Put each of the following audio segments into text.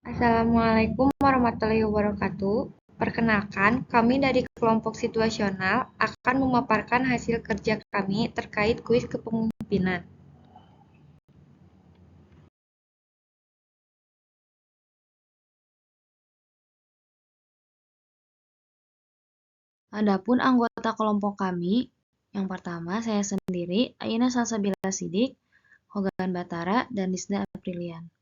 Assalamualaikum warahmatullahi wabarakatuh. Perkenalkan, kami dari kelompok situasional akan memaparkan hasil kerja kami terkait kuis kepemimpinan. Adapun anggota kelompok kami, yang pertama saya sendiri, Aina Salsabila Sidik, Hogan Batara, dan Disda Aprilian.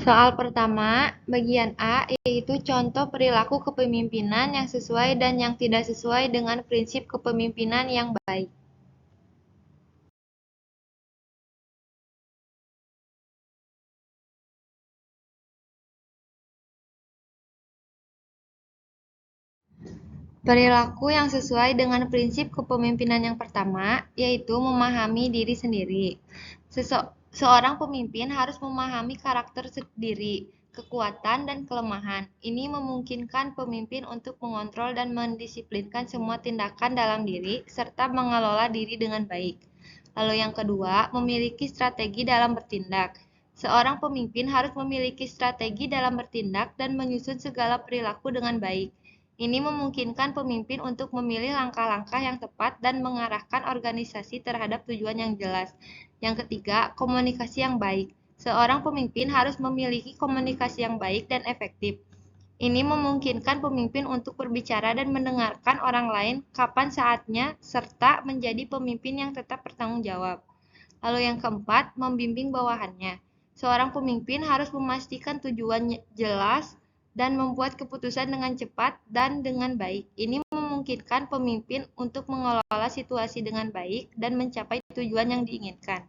Soal pertama, bagian A, yaitu contoh perilaku kepemimpinan yang sesuai dan yang tidak sesuai dengan prinsip kepemimpinan yang baik. Perilaku yang sesuai dengan prinsip kepemimpinan yang pertama, yaitu memahami diri sendiri. Seorang pemimpin harus memahami karakter diri, kekuatan, dan kelemahan. Ini memungkinkan pemimpin untuk mengontrol dan mendisiplinkan semua tindakan dalam diri, serta mengelola diri dengan baik. Lalu yang kedua, memiliki strategi dalam bertindak. Seorang pemimpin harus memiliki strategi dalam bertindak dan menyusun segala perilaku dengan baik. Ini memungkinkan pemimpin untuk memilih langkah-langkah yang tepat dan mengarahkan organisasi terhadap tujuan yang jelas. Yang ketiga, komunikasi yang baik. Seorang pemimpin harus memiliki komunikasi yang baik dan efektif. Ini memungkinkan pemimpin untuk berbicara dan mendengarkan orang lain kapan saatnya, serta menjadi pemimpin yang tetap bertanggung jawab. Lalu yang keempat, membimbing bawahannya. Seorang pemimpin harus memastikan tujuan jelas dan membuat keputusan dengan cepat dan dengan baik. Ini memungkinkan pemimpin untuk mengelola situasi dengan baik dan mencapai tujuan yang diinginkan.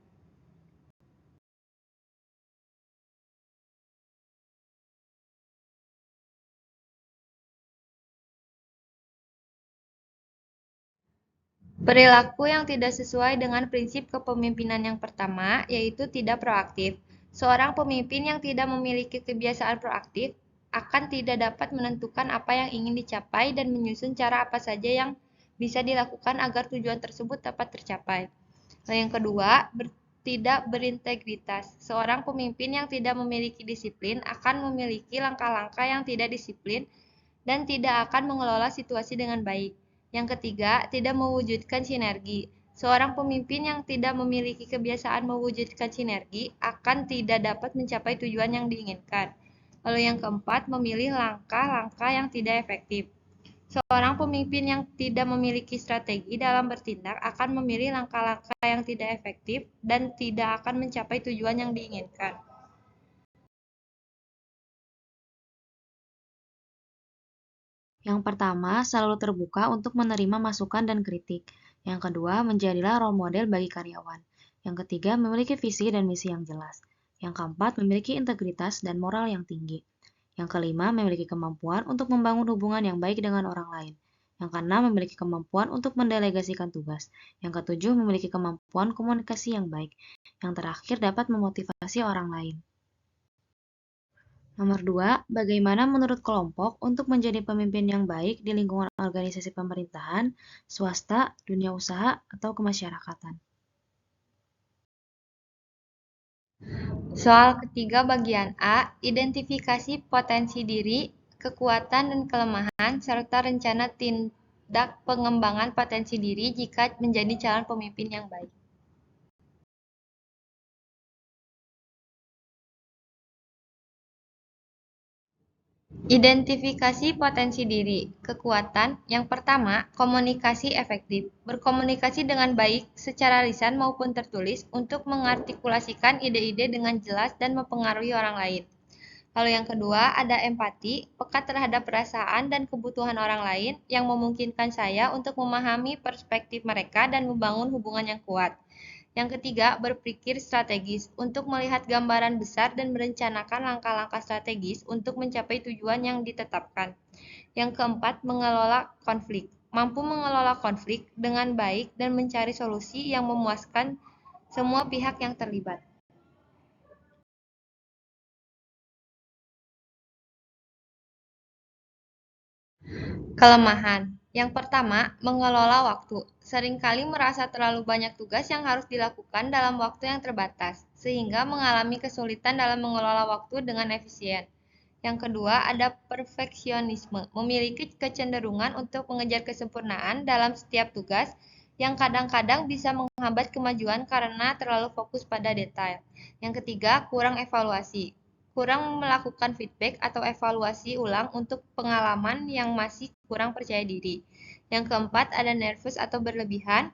Perilaku yang tidak sesuai dengan prinsip kepemimpinan yang pertama, yaitu tidak proaktif. Seorang pemimpin yang tidak memiliki kebiasaan proaktif akan tidak dapat menentukan apa yang ingin dicapai dan menyusun cara apa saja yang bisa dilakukan agar tujuan tersebut dapat tercapai. Nah, yang kedua, tidak berintegritas. Seorang pemimpin yang tidak memiliki disiplin akan memiliki langkah-langkah yang tidak disiplin dan tidak akan mengelola situasi dengan baik. Yang ketiga, tidak mewujudkan sinergi. Seorang pemimpin yang tidak memiliki kebiasaan mewujudkan sinergi akan tidak dapat mencapai tujuan yang diinginkan. Lalu yang keempat, memilih langkah-langkah yang tidak efektif. Seorang pemimpin yang tidak memiliki strategi dalam bertindak akan memilih langkah-langkah yang tidak efektif dan tidak akan mencapai tujuan yang diinginkan. Yang pertama, selalu terbuka untuk menerima masukan dan kritik. Yang kedua, menjadilah role model bagi karyawan. Yang ketiga, memiliki visi dan misi yang jelas. Yang keempat, memiliki integritas dan moral yang tinggi. Yang kelima, memiliki kemampuan untuk membangun hubungan yang baik dengan orang lain. Yang keenam, memiliki kemampuan untuk mendelegasikan tugas. Yang ketujuh, memiliki kemampuan komunikasi yang baik. Yang terakhir, dapat memotivasi orang lain. Nomor 2, bagaimana menurut kelompok untuk menjadi pemimpin yang baik di lingkungan organisasi pemerintahan, swasta, dunia usaha, atau kemasyarakatan? Soal ketiga bagian A, identifikasi potensi diri, kekuatan dan kelemahan, serta rencana tindak pengembangan potensi diri jika menjadi calon pemimpin yang baik. Identifikasi potensi diri. Kekuatan yang pertama, komunikasi efektif. Berkomunikasi dengan baik secara lisan maupun tertulis untuk mengartikulasikan ide-ide dengan jelas dan mempengaruhi orang lain. Lalu yang kedua, ada empati, peka terhadap perasaan dan kebutuhan orang lain yang memungkinkan saya untuk memahami perspektif mereka dan membangun hubungan yang kuat. Yang ketiga, berpikir strategis untuk melihat gambaran besar dan merencanakan langkah-langkah strategis untuk mencapai tujuan yang ditetapkan. Yang keempat, mengelola konflik. Mampu mengelola konflik dengan baik dan mencari solusi yang memuaskan semua pihak yang terlibat. Kelemahan. Yang pertama, mengelola waktu. Seringkali merasa terlalu banyak tugas yang harus dilakukan dalam waktu yang terbatas, sehingga mengalami kesulitan dalam mengelola waktu dengan efisien. Yang kedua, ada perfeksionisme, memiliki kecenderungan untuk mengejar kesempurnaan dalam setiap tugas yang kadang-kadang bisa menghambat kemajuan karena terlalu fokus pada detail. Yang ketiga, kurang evaluasi, kurang melakukan feedback atau evaluasi ulang untuk pengalaman yang masih kurang percaya diri. Yang keempat, ada nervous atau berlebihan.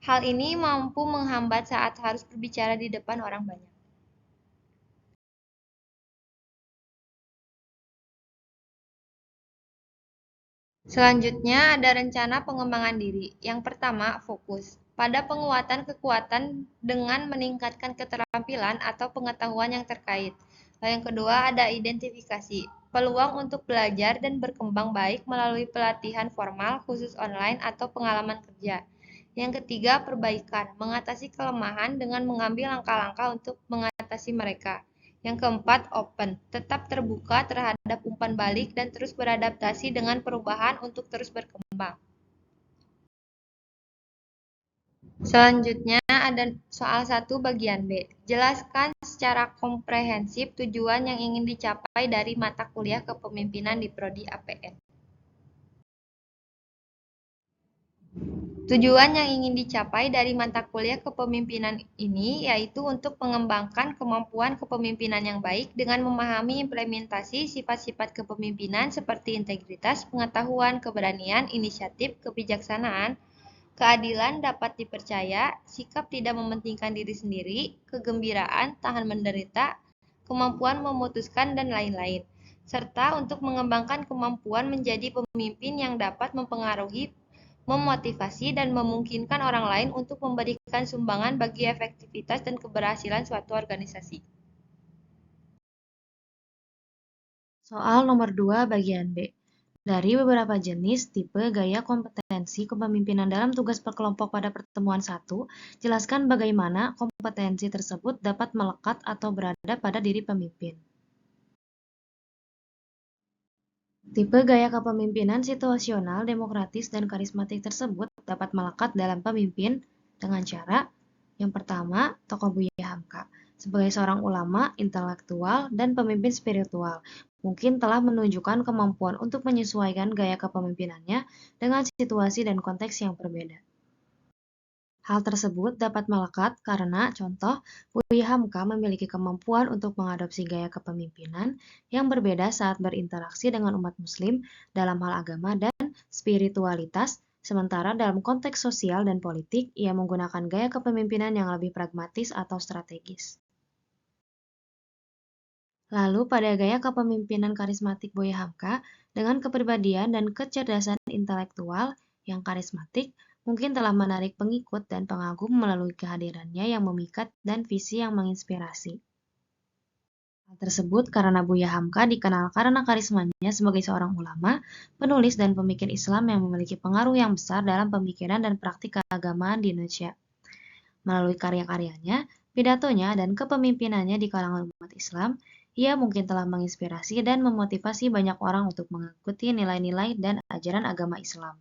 Hal ini mampu menghambat saat harus berbicara di depan orang banyak. Selanjutnya ada rencana pengembangan diri. Yang pertama, fokus pada penguatan kekuatan dengan meningkatkan keterampilan atau pengetahuan yang terkait. Lalu yang kedua ada identifikasi, peluang untuk belajar dan berkembang baik melalui pelatihan formal khusus online atau pengalaman kerja. Yang ketiga, perbaikan, mengatasi kelemahan dengan mengambil langkah-langkah untuk mengatasi mereka. Yang keempat, open, tetap terbuka terhadap umpan balik dan terus beradaptasi dengan perubahan untuk terus berkembang. Selanjutnya ada soal 1 bagian B. Jelaskan secara komprehensif tujuan yang ingin dicapai dari mata kuliah kepemimpinan di Prodi APN. Tujuan yang ingin dicapai dari mata kuliah kepemimpinan ini yaitu untuk mengembangkan kemampuan kepemimpinan yang baik dengan memahami implementasi sifat-sifat kepemimpinan seperti integritas, pengetahuan, keberanian, inisiatif, kebijaksanaan, keadilan, dapat dipercaya, sikap tidak mementingkan diri sendiri, kegembiraan, tahan menderita, kemampuan memutuskan, dan lain-lain. Serta untuk mengembangkan kemampuan menjadi pemimpin yang dapat mempengaruhi, memotivasi, dan memungkinkan orang lain untuk memberikan sumbangan bagi efektivitas dan keberhasilan suatu organisasi. Soal nomor 2 bagian B. Dari beberapa jenis tipe gaya kompetensi kepemimpinan dalam tugas berkelompok pada pertemuan 1, jelaskan bagaimana kompetensi tersebut dapat melekat atau berada pada diri pemimpin. Tipe gaya kepemimpinan situasional, demokratis, dan karismatik tersebut dapat melekat dalam pemimpin dengan cara yang pertama, tokoh Buya Hamka. Sebagai seorang ulama, intelektual, dan pemimpin spiritual, mungkin telah menunjukkan kemampuan untuk menyesuaikan gaya kepemimpinannya dengan situasi dan konteks yang berbeda. Hal tersebut dapat melekat karena, contoh, Buya Hamka memiliki kemampuan untuk mengadopsi gaya kepemimpinan yang berbeda saat berinteraksi dengan umat muslim dalam hal agama dan spiritualitas, sementara dalam konteks sosial dan politik, ia menggunakan gaya kepemimpinan yang lebih pragmatis atau strategis. Lalu pada gaya kepemimpinan karismatik Buya Hamka, dengan kepribadian dan kecerdasan intelektual yang karismatik, mungkin telah menarik pengikut dan pengagum melalui kehadirannya yang memikat dan visi yang menginspirasi. Hal tersebut karena Buya Hamka dikenal karena karismanya sebagai seorang ulama, penulis dan pemikir Islam yang memiliki pengaruh yang besar dalam pemikiran dan praktik keagamaan di Indonesia. Melalui karya-karyanya, pidatonya, dan kepemimpinannya di kalangan umat Islam, ia mungkin telah menginspirasi dan memotivasi banyak orang untuk mengikuti nilai-nilai dan ajaran agama Islam.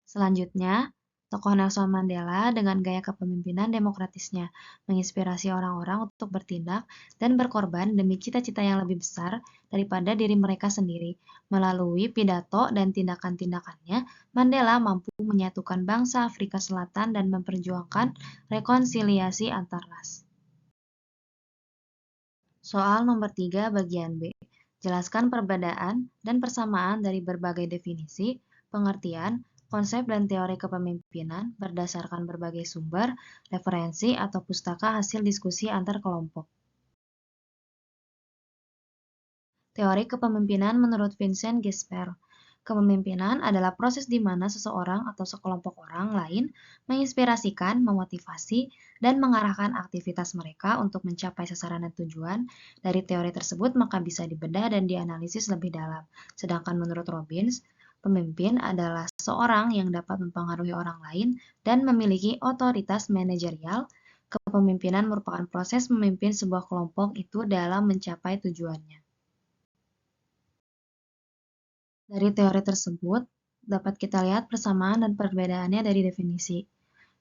Selanjutnya, tokoh Nelson Mandela dengan gaya kepemimpinan demokratisnya menginspirasi orang-orang untuk bertindak dan berkorban demi cita-cita yang lebih besar daripada diri mereka sendiri. Melalui pidato dan tindakan-tindakannya, Mandela mampu menyatukan bangsa Afrika Selatan dan memperjuangkan rekonsiliasi antar ras. Soal nomor 3 bagian B. Jelaskan perbedaan dan persamaan dari berbagai definisi, pengertian, konsep dan teori kepemimpinan berdasarkan berbagai sumber, referensi, atau pustaka hasil diskusi antar kelompok. Teori kepemimpinan menurut Vincent Gisbert. Kepemimpinan adalah proses di mana seseorang atau sekelompok orang lain menginspirasikan, memotivasi, dan mengarahkan aktivitas mereka untuk mencapai sasaran dan tujuan. Dari teori tersebut maka bisa dibedah dan dianalisis lebih dalam. Sedangkan menurut Robbins, pemimpin adalah seseorang yang dapat mempengaruhi orang lain dan memiliki otoritas manajerial. Kepemimpinan merupakan proses memimpin sebuah kelompok itu dalam mencapai tujuannya. Dari teori tersebut, dapat kita lihat persamaan dan perbedaannya dari definisi.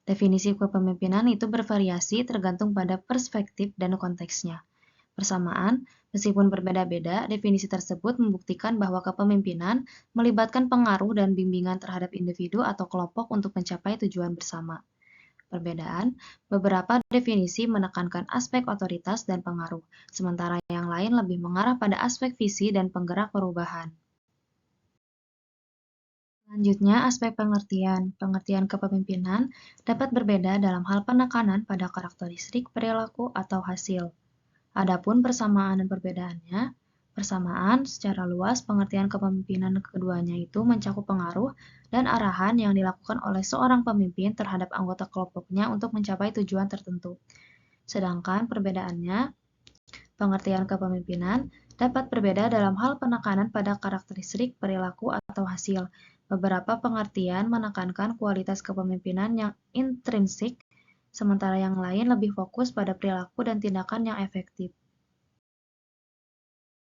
Definisi kepemimpinan itu bervariasi tergantung pada perspektif dan konteksnya. Persamaan, meskipun berbeda-beda, definisi tersebut membuktikan bahwa kepemimpinan melibatkan pengaruh dan bimbingan terhadap individu atau kelompok untuk mencapai tujuan bersama. Perbedaan, beberapa definisi menekankan aspek otoritas dan pengaruh, sementara yang lain lebih mengarah pada aspek visi dan penggerak perubahan. Selanjutnya, aspek pengertian. Pengertian kepemimpinan dapat berbeda dalam hal penekanan pada karakteristik, perilaku, atau hasil. Adapun persamaan dan perbedaannya, persamaan secara luas pengertian kepemimpinan keduanya itu mencakup pengaruh dan arahan yang dilakukan oleh seorang pemimpin terhadap anggota kelompoknya untuk mencapai tujuan tertentu. Sedangkan perbedaannya, pengertian kepemimpinan dapat berbeda dalam hal penekanan pada karakteristik, perilaku, atau hasil. Beberapa pengertian menekankan kualitas kepemimpinan yang intrinsik, sementara yang lain lebih fokus pada perilaku dan tindakan yang efektif.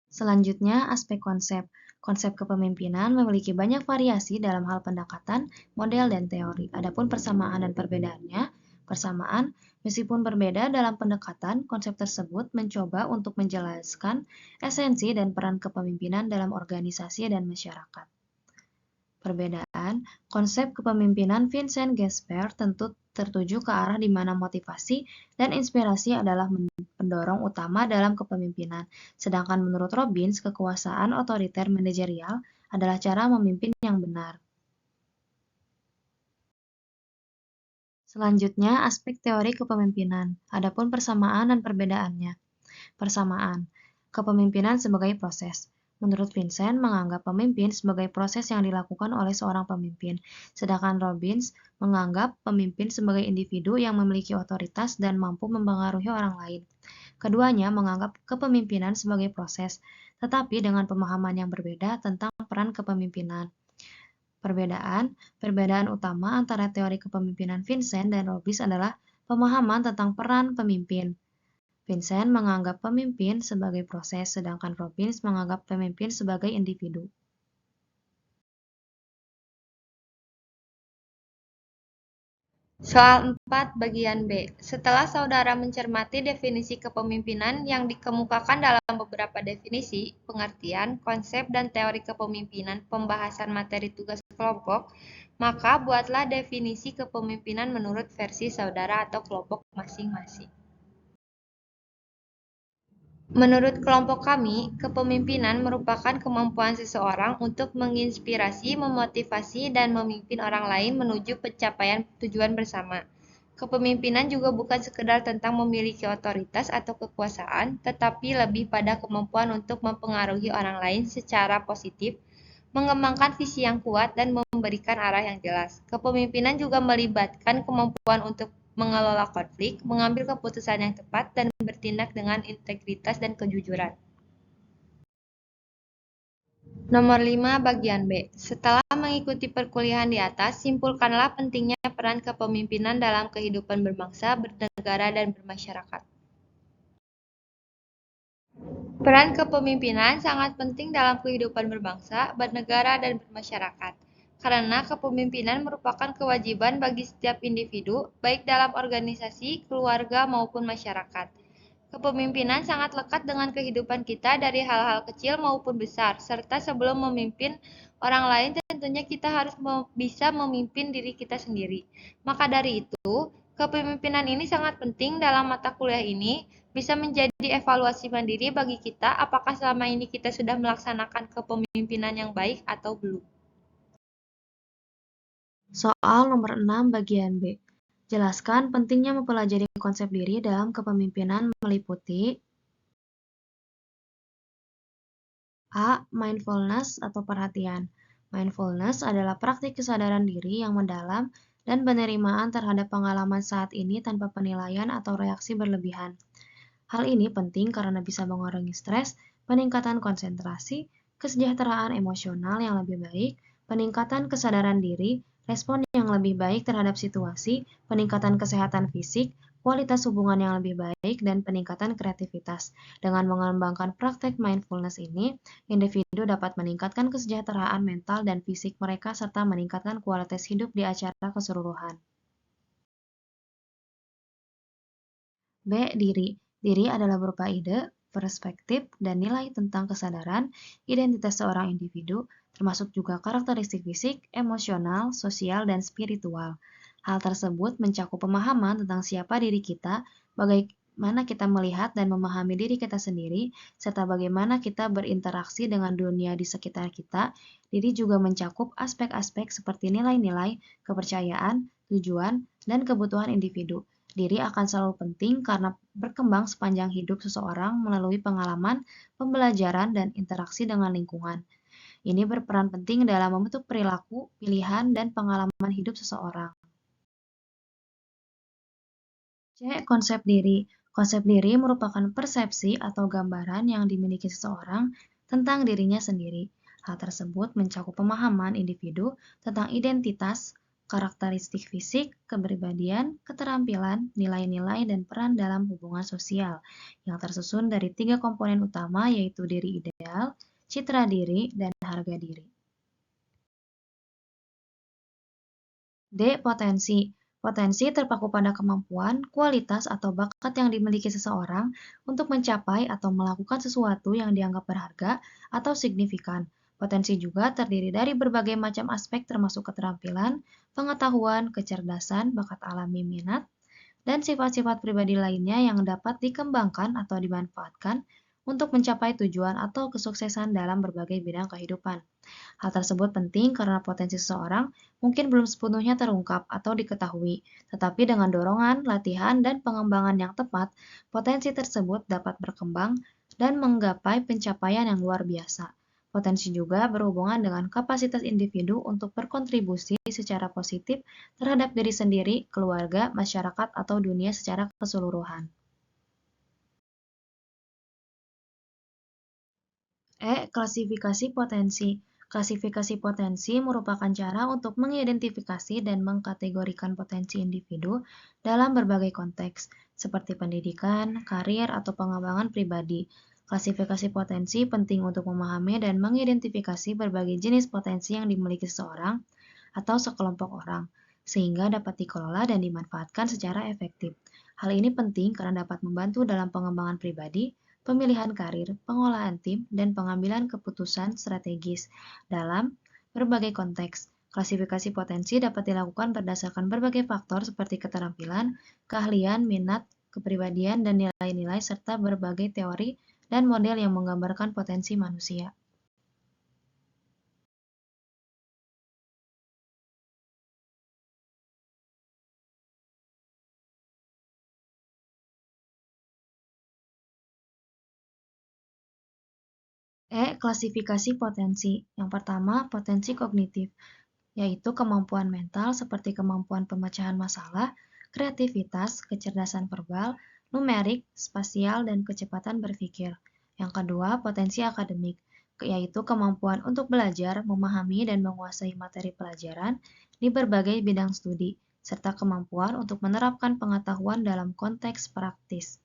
Selanjutnya, aspek konsep. Konsep kepemimpinan memiliki banyak variasi dalam hal pendekatan, model, dan teori. Adapun persamaan dan perbedaannya, persamaan, meskipun berbeda dalam pendekatan, konsep tersebut mencoba untuk menjelaskan esensi dan peran kepemimpinan dalam organisasi dan masyarakat. Perbedaan, konsep kepemimpinan Vincent Gasper tentu tertuju ke arah di mana motivasi dan inspirasi adalah pendorong utama dalam kepemimpinan, sedangkan menurut Robbins, kekuasaan otoriter manajerial adalah cara memimpin yang benar. Selanjutnya, aspek teori kepemimpinan. Adapun persamaan dan perbedaannya. Persamaan, kepemimpinan sebagai proses. Menurut Vincent, menganggap pemimpin sebagai proses yang dilakukan oleh seorang pemimpin, sedangkan Robbins menganggap pemimpin sebagai individu yang memiliki otoritas dan mampu mempengaruhi orang lain. Keduanya menganggap kepemimpinan sebagai proses, tetapi dengan pemahaman yang berbeda tentang peran kepemimpinan. Perbedaan utama antara teori kepemimpinan Vincent dan Robbins adalah pemahaman tentang peran pemimpin. Vincent menganggap pemimpin sebagai proses, sedangkan Robbins menganggap pemimpin sebagai individu. Soal 4 bagian B. Setelah saudara mencermati definisi kepemimpinan yang dikemukakan dalam beberapa definisi, pengertian, konsep, dan teori kepemimpinan pembahasan materi tugas kelompok, maka buatlah definisi kepemimpinan menurut versi saudara atau kelompok masing-masing. Menurut kelompok kami, kepemimpinan merupakan kemampuan seseorang untuk menginspirasi, memotivasi, dan memimpin orang lain menuju pencapaian tujuan bersama. Kepemimpinan juga bukan sekedar tentang memiliki otoritas atau kekuasaan, tetapi lebih pada kemampuan untuk mempengaruhi orang lain secara positif, mengembangkan visi yang kuat, dan memberikan arah yang jelas. Kepemimpinan juga melibatkan kemampuan untuk mengelola konflik, mengambil keputusan yang tepat, dan bertindak dengan integritas dan kejujuran. Nomor 5 bagian B. Setelah mengikuti perkuliahan di atas, simpulkanlah pentingnya peran kepemimpinan dalam kehidupan berbangsa, bernegara, dan bermasyarakat. Peran kepemimpinan sangat penting dalam kehidupan berbangsa, bernegara, dan bermasyarakat. Karena kepemimpinan merupakan kewajiban bagi setiap individu, baik dalam organisasi, keluarga, maupun masyarakat. Kepemimpinan sangat lekat dengan kehidupan kita dari hal-hal kecil maupun besar, serta sebelum memimpin orang lain tentunya kita harus bisa memimpin diri kita sendiri. Maka dari itu, kepemimpinan ini sangat penting dalam mata kuliah ini, bisa menjadi evaluasi mandiri bagi kita apakah selama ini kita sudah melaksanakan kepemimpinan yang baik atau belum. Soal nomor 6 bagian B. Jelaskan pentingnya mempelajari konsep diri dalam kepemimpinan meliputi A. Mindfulness atau perhatian. Mindfulness adalah praktik kesadaran diri yang mendalam dan penerimaan terhadap pengalaman saat ini tanpa penilaian atau reaksi berlebihan. Hal ini penting karena bisa mengurangi stres, peningkatan konsentrasi, kesejahteraan emosional yang lebih baik, peningkatan kesadaran diri, respon yang lebih baik terhadap situasi, peningkatan kesehatan fisik, kualitas hubungan yang lebih baik, dan peningkatan kreativitas. Dengan mengembangkan praktek mindfulness ini, individu dapat meningkatkan kesejahteraan mental dan fisik mereka serta meningkatkan kualitas hidup di acara keseluruhan. B. Diri. Diri adalah berupa ide, perspektif, dan nilai tentang kesadaran, identitas seorang individu, termasuk juga karakteristik fisik, emosional, sosial, dan spiritual. Hal tersebut mencakup pemahaman tentang siapa diri kita, bagaimana kita melihat dan memahami diri kita sendiri, serta bagaimana kita berinteraksi dengan dunia di sekitar kita. Diri juga mencakup aspek-aspek seperti nilai-nilai, kepercayaan, tujuan, dan kebutuhan individu. Diri akan selalu penting karena berkembang sepanjang hidup seseorang melalui pengalaman, pembelajaran, dan interaksi dengan lingkungan. Ini berperan penting dalam membentuk perilaku, pilihan, dan pengalaman hidup seseorang. C. Konsep diri. Konsep diri merupakan persepsi atau gambaran yang dimiliki seseorang tentang dirinya sendiri. Hal tersebut mencakup pemahaman individu tentang identitas, karakteristik fisik, kepribadian, keterampilan, nilai-nilai, dan peran dalam hubungan sosial yang tersusun dari 3 komponen utama yaitu diri ideal, citra diri, dan harga diri. D. Potensi. Potensi terpaku pada kemampuan, kualitas, atau bakat yang dimiliki seseorang untuk mencapai atau melakukan sesuatu yang dianggap berharga atau signifikan. Potensi juga terdiri dari berbagai macam aspek termasuk keterampilan, pengetahuan, kecerdasan, bakat alami, minat, dan sifat-sifat pribadi lainnya yang dapat dikembangkan atau dimanfaatkan untuk mencapai tujuan atau kesuksesan dalam berbagai bidang kehidupan. Hal tersebut penting karena potensi seseorang mungkin belum sepenuhnya terungkap atau diketahui, tetapi dengan dorongan, latihan, dan pengembangan yang tepat, potensi tersebut dapat berkembang dan menggapai pencapaian yang luar biasa. Potensi juga berhubungan dengan kapasitas individu untuk berkontribusi secara positif terhadap diri sendiri, keluarga, masyarakat, atau dunia secara keseluruhan. Klasifikasi potensi. Klasifikasi potensi merupakan cara untuk mengidentifikasi dan mengkategorikan potensi individu dalam berbagai konteks, seperti pendidikan, karir, atau pengembangan pribadi. Klasifikasi potensi penting untuk memahami dan mengidentifikasi berbagai jenis potensi yang dimiliki seseorang atau sekelompok orang, sehingga dapat dikelola dan dimanfaatkan secara efektif. Hal ini penting karena dapat membantu dalam pengembangan pribadi, pemilihan karir, pengolahan tim, dan pengambilan keputusan strategis dalam berbagai konteks. Klasifikasi potensi dapat dilakukan berdasarkan berbagai faktor seperti keterampilan, keahlian, minat, kepribadian, dan nilai-nilai serta berbagai teori dan model yang menggambarkan potensi manusia. Klasifikasi potensi. Yang pertama, potensi kognitif, yaitu kemampuan mental seperti kemampuan pemecahan masalah, kreativitas, kecerdasan verbal, numerik, spasial, dan kecepatan berpikir. Yang kedua, potensi akademik, yaitu kemampuan untuk belajar, memahami, dan menguasai materi pelajaran di berbagai bidang studi, serta kemampuan untuk menerapkan pengetahuan dalam konteks praktis.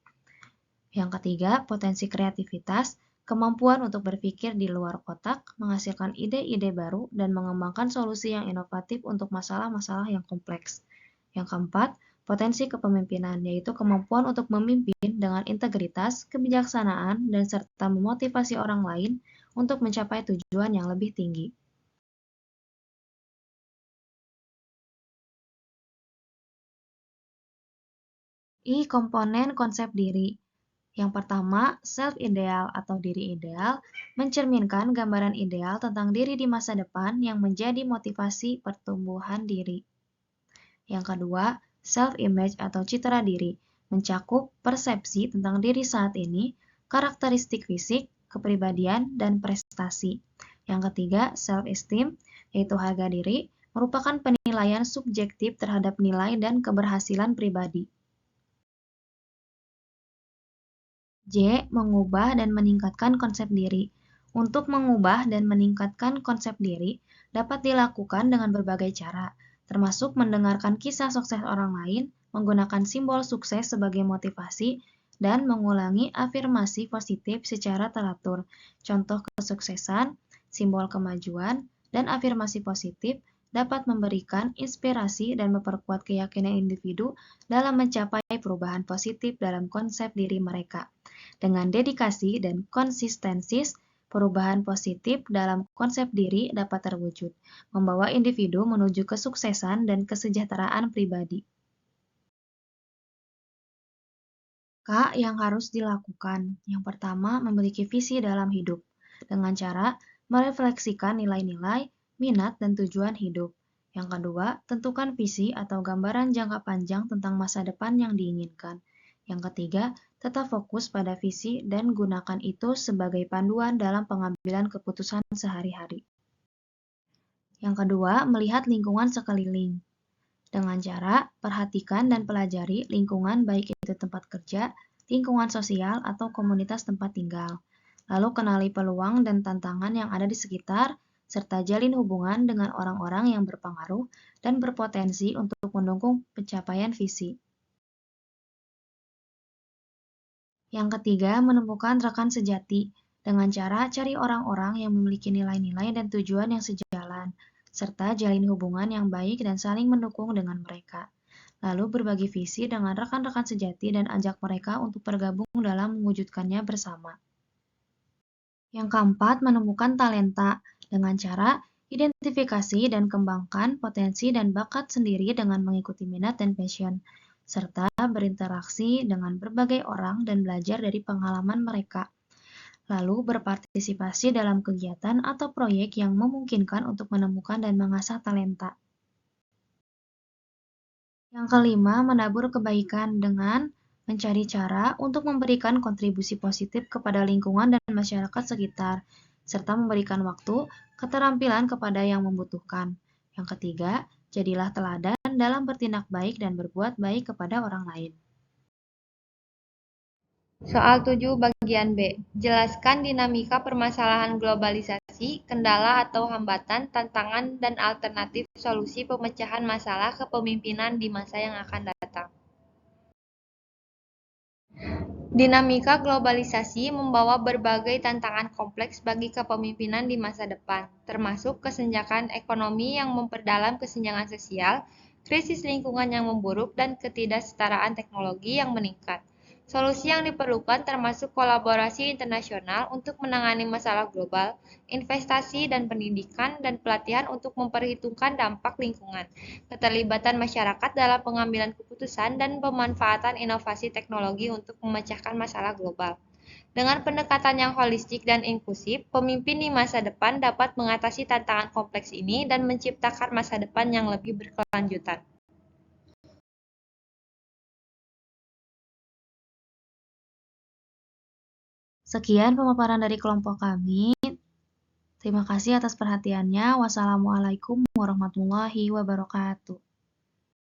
Yang ketiga, potensi kreativitas, kemampuan untuk berpikir di luar kotak, menghasilkan ide-ide baru, dan mengembangkan solusi yang inovatif untuk masalah-masalah yang kompleks. Yang keempat, potensi kepemimpinan, yaitu kemampuan untuk memimpin dengan integritas, kebijaksanaan, dan serta memotivasi orang lain untuk mencapai tujuan yang lebih tinggi. Komponen konsep diri. Yang pertama, self-ideal atau diri ideal mencerminkan gambaran ideal tentang diri di masa depan yang menjadi motivasi pertumbuhan diri. Yang kedua, self-image atau citra diri mencakup persepsi tentang diri saat ini, karakteristik fisik, kepribadian, dan prestasi. Yang ketiga, self-esteem, yaitu harga diri, merupakan penilaian subjektif terhadap nilai dan keberhasilan pribadi. J. Mengubah dan meningkatkan konsep diri. Untuk mengubah dan meningkatkan konsep diri dapat dilakukan dengan berbagai cara, termasuk mendengarkan kisah sukses orang lain, menggunakan simbol sukses sebagai motivasi, dan mengulangi afirmasi positif secara teratur. Contoh kesuksesan, simbol kemajuan, dan afirmasi positif dapat memberikan inspirasi dan memperkuat keyakinan individu dalam mencapai perubahan positif dalam konsep diri mereka. Dengan dedikasi dan konsistensi, perubahan positif dalam konsep diri dapat terwujud, membawa individu menuju kesuksesan dan kesejahteraan pribadi. Kak, yang harus dilakukan. Yang pertama, memiliki visi dalam hidup dengan cara merefleksikan nilai-nilai, minat, dan tujuan hidup. Yang kedua, tentukan visi atau gambaran jangka panjang tentang masa depan yang diinginkan. Yang ketiga, tetap fokus pada visi dan gunakan itu sebagai panduan dalam pengambilan keputusan sehari-hari. Yang kedua, melihat lingkungan sekeliling. Dengan cara perhatikan dan pelajari lingkungan baik itu tempat kerja, lingkungan sosial, atau komunitas tempat tinggal. Lalu kenali peluang dan tantangan yang ada di sekitar, serta jalin hubungan dengan orang-orang yang berpengaruh dan berpotensi untuk mendukung pencapaian visi. Yang ketiga, menemukan rekan sejati dengan cara cari orang-orang yang memiliki nilai-nilai dan tujuan yang sejalan, serta jalin hubungan yang baik dan saling mendukung dengan mereka. Lalu berbagi visi dengan rekan-rekan sejati dan ajak mereka untuk bergabung dalam mewujudkannya bersama. Yang keempat, menemukan talenta dengan cara identifikasi dan kembangkan potensi dan bakat sendiri dengan mengikuti minat dan passion, serta berinteraksi dengan berbagai orang dan belajar dari pengalaman mereka. Lalu berpartisipasi dalam kegiatan atau proyek yang memungkinkan untuk menemukan dan mengasah talenta. Yang kelima, menabur kebaikan dengan mencari cara untuk memberikan kontribusi positif kepada lingkungan dan masyarakat sekitar, serta memberikan waktu, keterampilan kepada yang membutuhkan. Yang ketiga, jadilah teladan dalam bertindak baik dan berbuat baik kepada orang lain. Soal 7 bagian B. Jelaskan dinamika permasalahan globalisasi, kendala atau hambatan, tantangan, dan alternatif solusi pemecahan masalah kepemimpinan di masa yang akan datang. Dinamika globalisasi membawa berbagai tantangan kompleks bagi kepemimpinan di masa depan, termasuk kesenjangan ekonomi yang memperdalam kesenjangan sosial, krisis lingkungan yang memburuk, dan ketidaksetaraan teknologi yang meningkat. Solusi yang diperlukan termasuk kolaborasi internasional untuk menangani masalah global, investasi dan pendidikan, dan pelatihan untuk memperhitungkan dampak lingkungan, keterlibatan masyarakat dalam pengambilan keputusan, dan pemanfaatan inovasi teknologi untuk memecahkan masalah global. Dengan pendekatan yang holistik dan inklusif, pemimpin di masa depan dapat mengatasi tantangan kompleks ini dan menciptakan masa depan yang lebih berkelanjutan. Sekian pemaparan dari kelompok kami. Terima kasih atas perhatiannya. Wassalamualaikum warahmatullahi wabarakatuh.